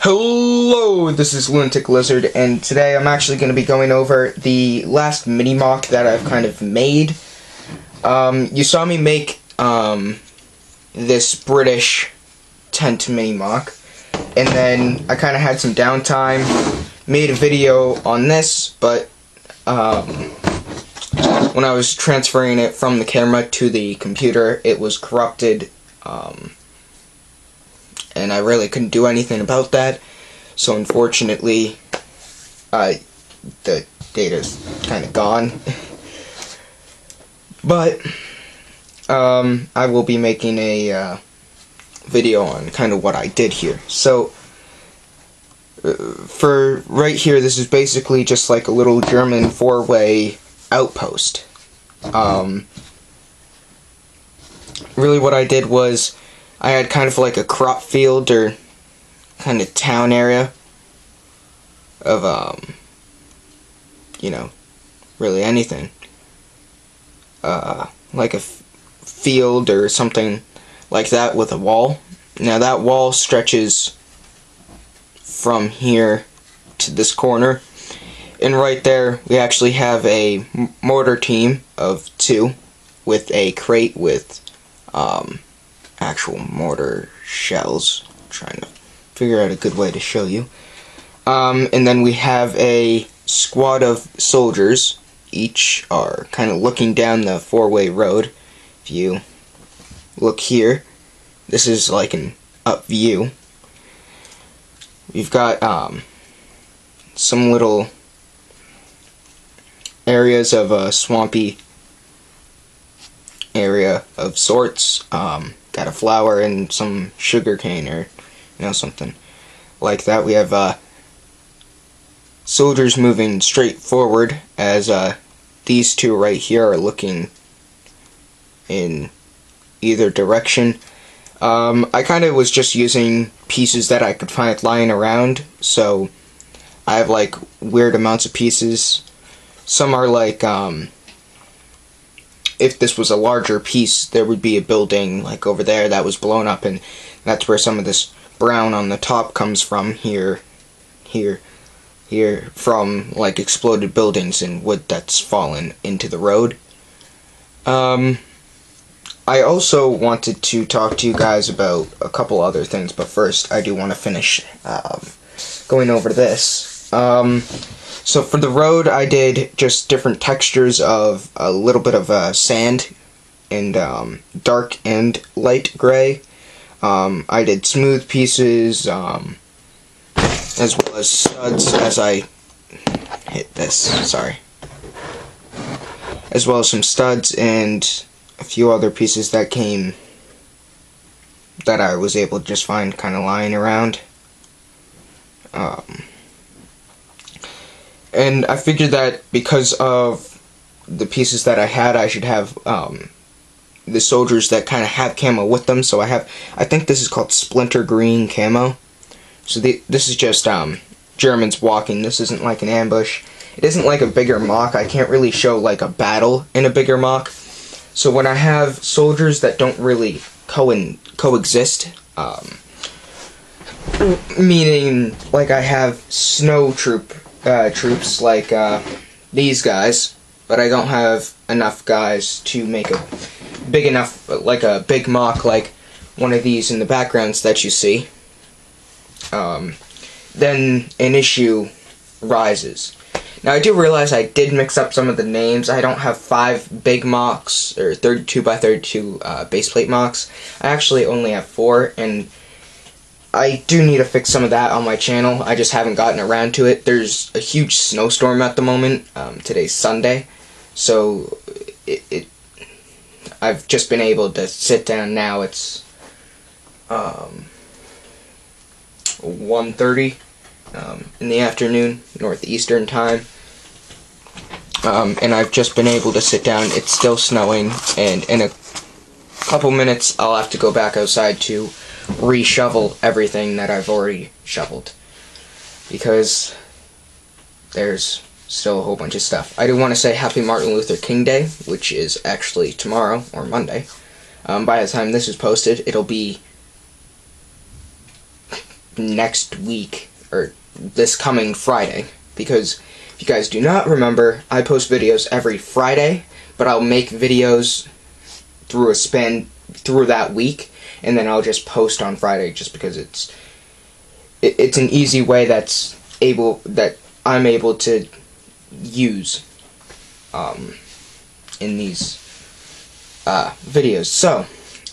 Hello, this is Lunatic Lizard, and today I'm actually going to be going over the last mini mock that I've kind of made. You saw me make this British tent mini mock, and then I kind of had some downtime, made a video on this, but when I was transferring it from the camera to the computer, it was corrupted, and I really couldn't do anything about that, so unfortunately, the data's kind of gone. But I will be making a video on kind of what I did here. So for right here, this is basically just like a little German four-way outpost. Really what I did was I had kind of like a crop field or kind of town area of, you know, really anything. Like a field or something like that with a wall. Now that wall stretches from here to this corner. And right there we actually have a mortar team of 2 with a crate with actual mortar shells. I'm trying to figure out a good way to show you. And then we have a squad of soldiers. Each are kind of looking down the four-way road. If you look here, this is like an up view. We've got some little areas of a swampy area of sorts. Got a flower and some sugar cane or something like that. We have soldiers moving straight forward as these 2 right here are looking in either direction. I kind of was just using pieces that I could find lying around, so I have like weird amounts of pieces. Some are like, if this was a larger piece, there would be a building like over there that was blown up, and that's where some of this brown on the top comes from. Here from like exploded buildings and wood that's fallen into the road. I also wanted to talk to you guys about a couple other things, but first I do want to finish going over this. So for the road, I did just different textures of a little bit of sand and dark and light gray. I did smooth pieces, as well as studs as I hit this, sorry. As well as some studs and a few other pieces that I was able to just find kind of lying around. And I figured that because of the pieces that I had, I should have the soldiers that kind of have camo with them. So I think this is called Splinter Green camo. So this is just Germans walking. This isn't like an ambush. It isn't like a bigger mock. I can't really show like a battle in a bigger mock. So when I have soldiers that don't really coexist, meaning like I have snow troops like these guys, but I don't have enough guys to make a big enough, like a big mock like one of these in the backgrounds that you see, then an issue rises. Now I do realize I did mix up some of the names. I don't have 5 big mocks or 32x32 baseplate mocks. I actually only have 4, and I do need to fix some of that on my channel. I just haven't gotten around to it. There's a huge snowstorm at the moment. Today's Sunday, so I've just been able to sit down now. It's 1:30 in the afternoon, Northeastern time. And I've just been able to sit down. It's still snowing, and in a couple minutes I'll have to go back outside to re-shovel everything that I've already shoveled, because there's still a whole bunch of stuff. I do want to say Happy Martin Luther King Day, which is actually tomorrow or Monday. By the time this is posted, it'll be next week, or this coming Friday, because if you guys do not remember, I post videos every Friday, but I'll make videos through a span through that week, and then I'll just post on Friday, just because it's an easy way that I'm able to use in these videos. So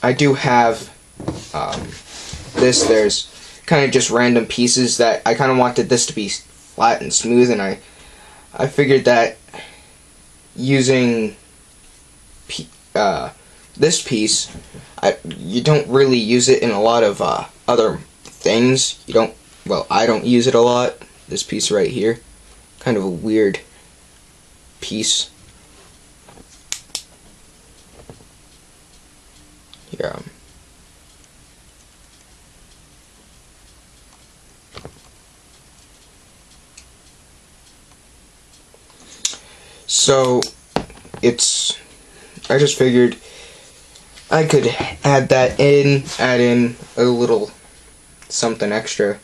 I do have this. There's kind of just random pieces that I kind of wanted this to be flat and smooth, and I figured that using this piece, you don't really use it in a lot of other things. Well, I don't use it a lot. This piece right here, kind of a weird piece. Here, so I just figured I could add in a little something extra.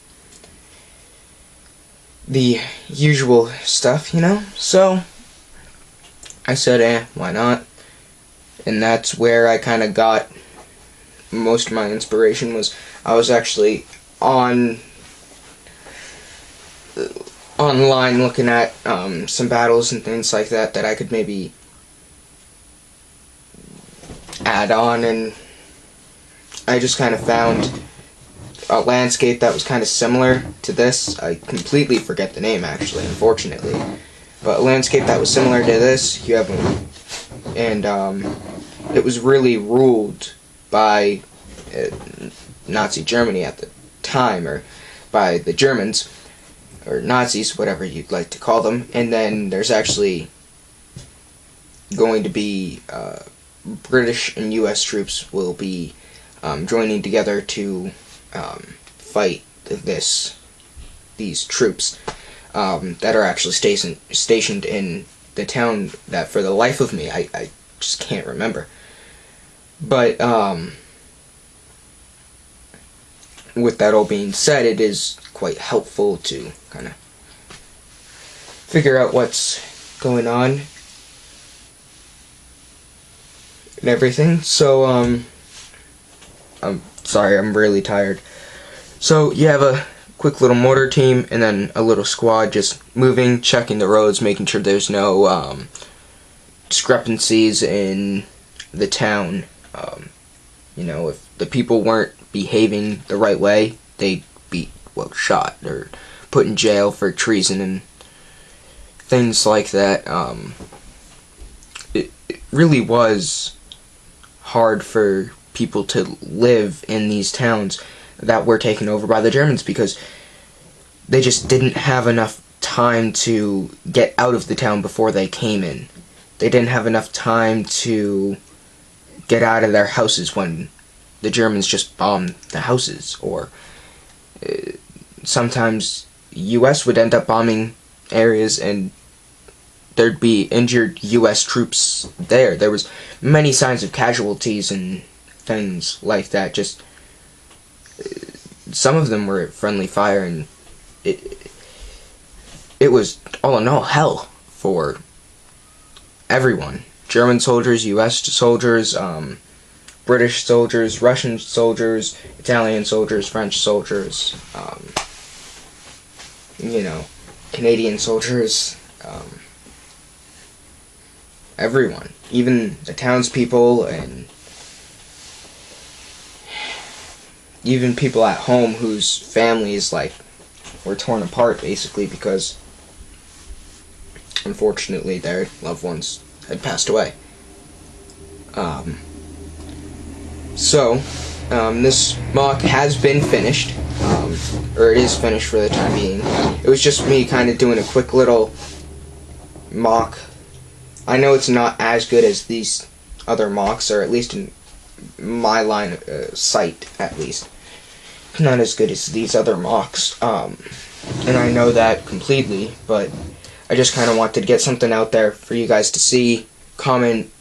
The usual stuff, so I said, why not? And that's where I kind of got most of my inspiration. I was actually online looking at some battles and things like that I could maybe add on, and I just kind of found a landscape that was kind of similar to this. I completely forget the name, actually, unfortunately, but a landscape that was similar to this. You have and it was really ruled by Nazi Germany at the time, or by the Germans, or Nazis, whatever you'd like to call them. And then there's actually going to be British and U.S. troops will be joining together to fight these troops that are actually stationed in the town that, for the life of me, I just can't remember. But with that all being said, it is quite helpful to kind of figure out what's going on and everything. So I'm sorry, I'm really tired. So you have a quick little mortar team and then a little squad just moving, checking the roads, making sure there's no discrepancies in the town. If the people weren't behaving the right way, they'd be, shot or put in jail for treason and things like that. It really was hard for people to live in these towns that were taken over by the Germans, because they just didn't have enough time to get out of the town before they came in. They didn't have enough time to get out of their houses when the Germans just bombed the houses, or sometimes U.S. would end up bombing areas and there'd be injured U.S. troops there. There was many signs of casualties and things like that. Just some of them were friendly fire, and it was all in all hell for everyone. German soldiers, U.S. soldiers, British soldiers, Russian soldiers, Italian soldiers, French soldiers, Canadian soldiers, everyone, even the townspeople, and even people at home whose families were torn apart, basically, because unfortunately their loved ones had passed away. This mock has been finished, or it is finished for the time being. It was just me kind of doing a quick little mock. I know it's not as good as these other mocks, or at least in my line of sight, at least. Not as good as these other mocks, and I know that completely, but I just kind of wanted to get something out there for you guys to see, comment,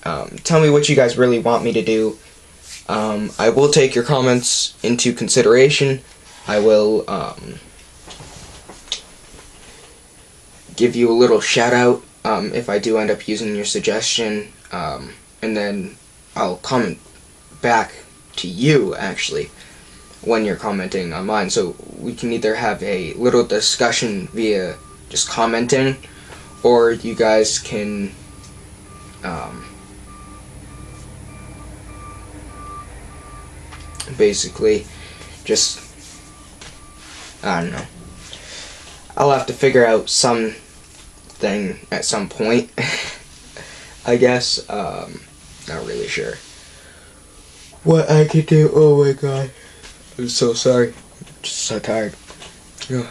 tell me what you guys really want me to do. I will take your comments into consideration. I will give you a little shout out if I do end up using your suggestion, and then I'll comment back to you actually when you're commenting on mine, so we can either have a little discussion via just commenting, or you guys can basically just, I don't know, I'll have to figure out something at some point. I guess, not really sure what I could do. Oh my god, I'm so sorry, I'm just so tired. Ugh.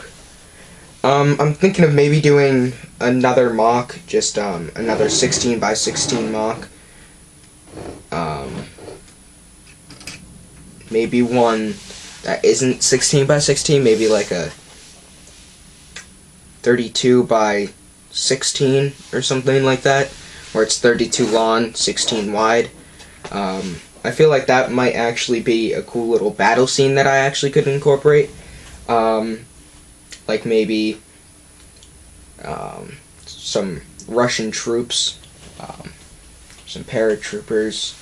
I'm thinking of maybe doing another mock, just another 16 by 16 mock. Maybe one that isn't 16 by 16, maybe like a 32 by 16 or something like that, where it's 32 long, 16 wide. I feel like that might actually be a cool little battle scene that I actually could incorporate. Like maybe some Russian troops, some paratroopers,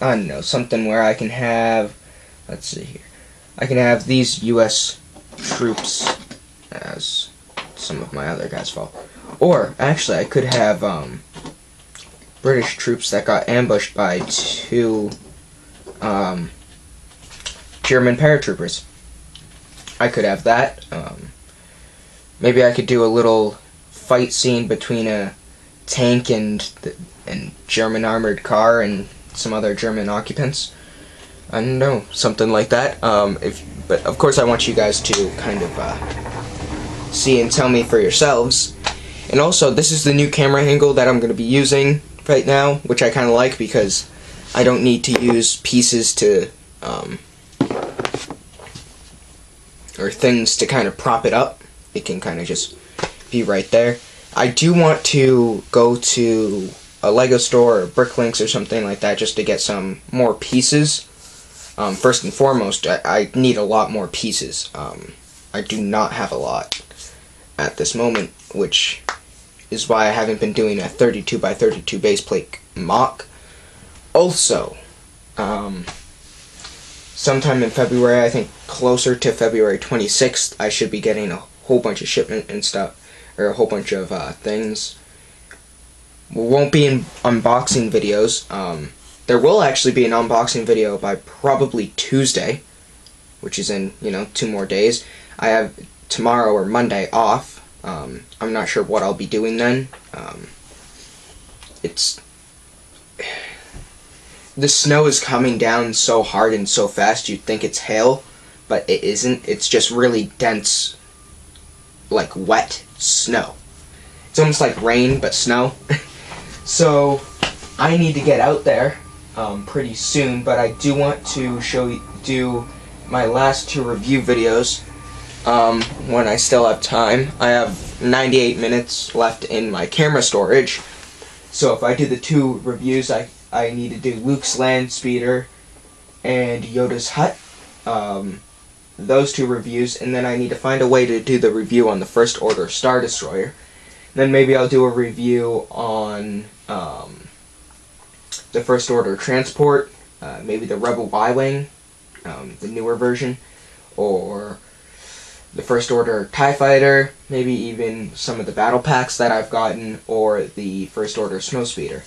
I don't know, something where I can have, let's see here, I can have these US troops as some of my other guys fall. Or, actually, I could have British troops that got ambushed by 2 German paratroopers. I could have that. Maybe I could do a little fight scene between a tank and German armored car and some other German occupants. I don't know, something like that. But of course I want you guys to kind of see and tell me for yourselves. And also, this is the new camera angle that I'm going to be using right now, which I kind of like because I don't need to use pieces to, or things to kind of prop it up. It can kind of just be right there. I do want to go to a Lego store or Bricklinks or something like that just to get some more pieces. First and foremost, I need a lot more pieces. I do not have a lot at this moment, which is why I haven't been doing a 32 by 32 base plate mock. Also, sometime in February, I think closer to February 26th, I should be getting a whole bunch of shipment and stuff, or a whole bunch of things. We won't be in unboxing videos. There will actually be an unboxing video by probably Tuesday, which is in, 2 more days. I have tomorrow or Monday off. I'm not sure what I'll be doing then. The snow is coming down so hard and so fast you'd think it's hail, but it isn't. It's just really dense, like wet snow. It's almost like rain, but snow. So I need to get out there pretty soon, but I do want to do my last 2 review videos when I still have time. I have 98 minutes left in my camera storage, so if I do the 2 reviews, I need to do Luke's Land Speeder and Yoda's Hut, those 2 reviews, and then I need to find a way to do the review on the First Order Star Destroyer. Then maybe I'll do a review on the First Order Transport, maybe the Rebel Y-Wing, the newer version, or the First Order TIE Fighter, maybe even some of the battle packs that I've gotten, or the First Order Snowspeeder.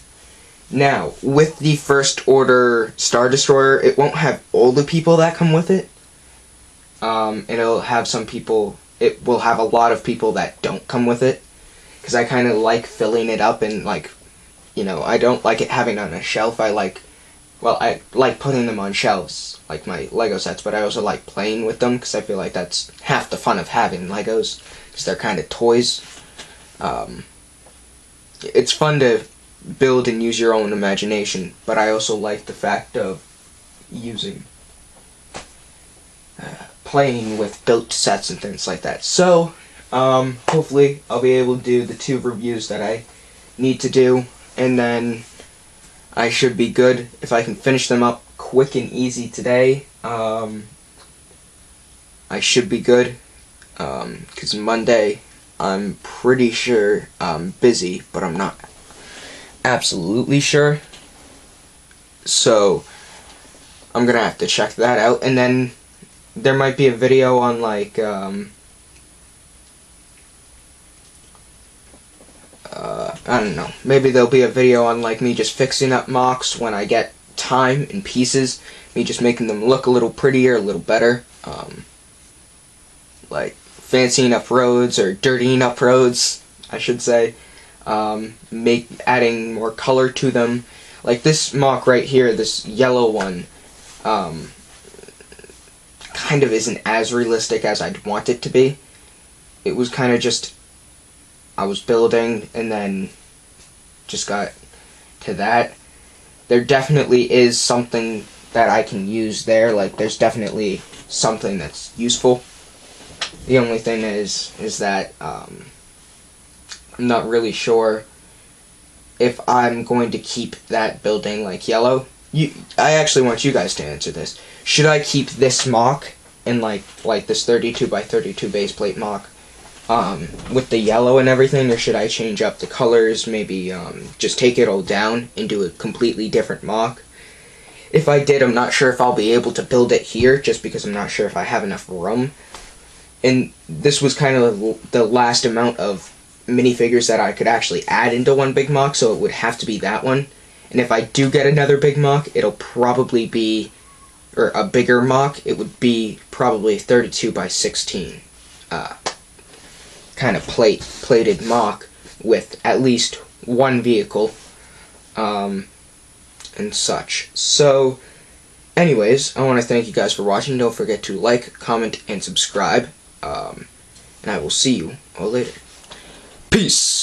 Now, with the First Order Star Destroyer, it won't have all the people that come with it. It'll have some people, it will have a lot of people that don't come with it, because I kind of like filling it up and, like, I don't like it having it on a shelf. I like putting them on shelves, like my Lego sets, but I also like playing with them, because I feel like that's half the fun of having Legos, because they're kind of toys. It's fun to build and use your own imagination, but I also like the fact of playing with built sets and things like that. So, hopefully I'll be able to do the 2 reviews that I need to do, and then I should be good if I can finish them up quick and easy today. I should be good, because Monday I'm pretty sure I'm busy, but I'm not absolutely sure. So I'm gonna have to check that out, and then there might be a video on like I don't know, maybe there'll be a video on like me just fixing up Mocs when I get time and pieces, me just making them look a little prettier, a little better, like fancying up roads or dirtying up roads, I should say, adding more color to them. Like this Moc right here, this yellow one, kind of isn't as realistic as I'd want it to be. It was kind of just, I was building and then just got to that. There definitely is something that I can use there, like there's definitely something that's useful. The only thing is that I'm not really sure if I'm going to keep that building like yellow. I actually want you guys to answer this. Should I keep this Moc in like this 32 by 32 base plate Moc with the yellow and everything, or should I change up the colors, maybe just take it all down and do a completely different Moc? If I did, I'm not sure if I'll be able to build it here, just because I'm not sure if I have enough room. And this was kind of the last amount of minifigures that I could actually add into one big Moc, so it would have to be that one. And if I do get another big Moc, it'll probably be, or a bigger Moc, it would be probably 32 by 16 kind of plated Moc with at least one vehicle and such. So anyways, I want to thank you guys for watching. Don't forget to like, comment, and subscribe, and I will see you all later. Peace.